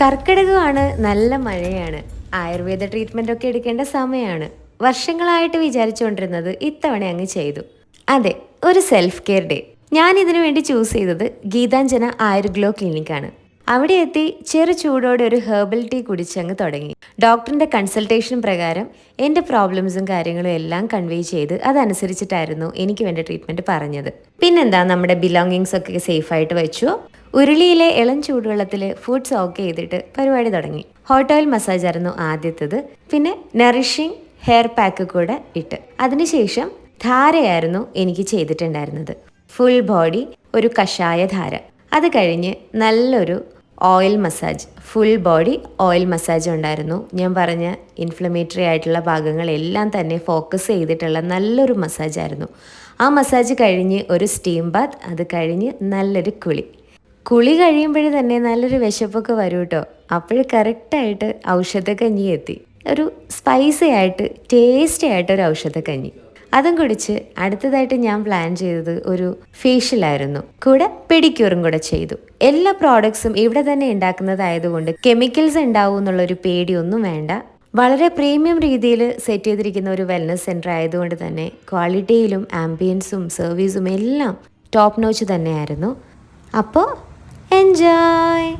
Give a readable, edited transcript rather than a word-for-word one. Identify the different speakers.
Speaker 1: കർക്കിടകമാണ്, നല്ല മഴയാണ്, ആയുർവേദ ട്രീറ്റ്മെൻ്റ് ഒക്കെ എടുക്കേണ്ട സമയമാണ്. വർഷങ്ങളായിട്ട് വിചാരിച്ചുകൊണ്ടിരുന്നത് ഇത്തവണ അങ്ങ് ചെയ്തു. അതെ, ഒരു സെൽഫ് കെയർ ഡേ. ഞാൻ ഇതിനു വേണ്ടി ചൂസ് ചെയ്തത് ഗീതാഞ്ജന ആയുർഗ്ലോ ക്ലിനിക്കാണ്. അവിടെ എത്തി ചെറു ചൂടോടെ ഒരു ഹെർബൽ ടീ കുടിച്ചങ്ങ് തുടങ്ങി. ഡോക്ടറിന്റെ കൺസൾട്ടേഷൻ പ്രകാരം എൻ്റെ പ്രോബ്ലംസും കാര്യങ്ങളും എല്ലാം കൺവേ ചെയ്ത് അതനുസരിച്ചിട്ടായിരുന്നു എനിക്ക് വേണ്ട ട്രീറ്റ്മെൻറ്റ് പറഞ്ഞത്. പിന്നെന്താ, നമ്മുടെ ബിലോങ്ങിങ്സ് ഒക്കെ സേഫായിട്ട് വെച്ചു. ഉരുളിയിലെ ഇളം ചൂടുവെള്ളത്തിൽ ഫുഡ് സോക്ക് ചെയ്തിട്ട് പരിപാടി തുടങ്ങി. ഹോട്ട് ഓയിൽ മസാജ് ആയിരുന്നു ആദ്യത്തേത്. പിന്നെ നറിഷിങ് ഹെയർ പാക്ക് കൂടെ ഇട്ട് അതിനുശേഷം ധാരയായിരുന്നു എനിക്ക് ചെയ്തിട്ടുണ്ടായിരുന്നത്. ഫുൾ ബോഡി ഒരു കഷായ ധാര. അത് കഴിഞ്ഞ് നല്ലൊരു oil massage, full body oil massage ഉണ്ടായിരുന്നു. ഞാൻ പറഞ്ഞ ഇൻഫ്ലമേറ്ററി ആയിട്ടുള്ള ഭാഗങ്ങളെല്ലാം തന്നെ ഫോക്കസ് ചെയ്തിട്ടുള്ള നല്ലൊരു മസാജായിരുന്നു. ആ മസാജ് കഴിഞ്ഞ് ഒരു സ്റ്റീം ബാത്ത്, അത് കഴിഞ്ഞ് നല്ലൊരു കുളി കഴിയുമ്പോഴേ തന്നെ നല്ലൊരു വിശപ്പൊക്കെ വരും കേട്ടോ. അപ്പോഴും കറക്റ്റായിട്ട് ഔഷധക്കഞ്ഞി എത്തി. ഒരു സ്പൈസി ആയിട്ട് ടേസ്റ്റി ആയിട്ടൊരു ഔഷധക്കഞ്ഞി അതും കുടിച്ച് അടുത്തതായിട്ട് ഞാൻ പ്ലാൻ ചെയ്തത് ഒരു ഫേഷ്യലായിരുന്നു. കൂടെ പെഡിക്യൂറും കൂടെ ചെയ്തു. എല്ലാ പ്രോഡക്ട്സും ഇവിടെ തന്നെ ഉണ്ടാക്കുന്നതായതുകൊണ്ട് കെമിക്കൽസ് ഉണ്ടാവും എന്നുള്ളൊരു പേടിയൊന്നും വേണ്ട. വളരെ പ്രീമിയം രീതിയിൽ സെറ്റ് ചെയ്തിരിക്കുന്ന ഒരു വെൽനസ് സെൻറ്റർ ആയതുകൊണ്ട് തന്നെ ക്വാളിറ്റിയിലും ആംബിയൻസും സർവീസും എല്ലാം ടോപ്പ് നോച്ച് തന്നെയായിരുന്നു. അപ്പോൾ എൻജോയ്.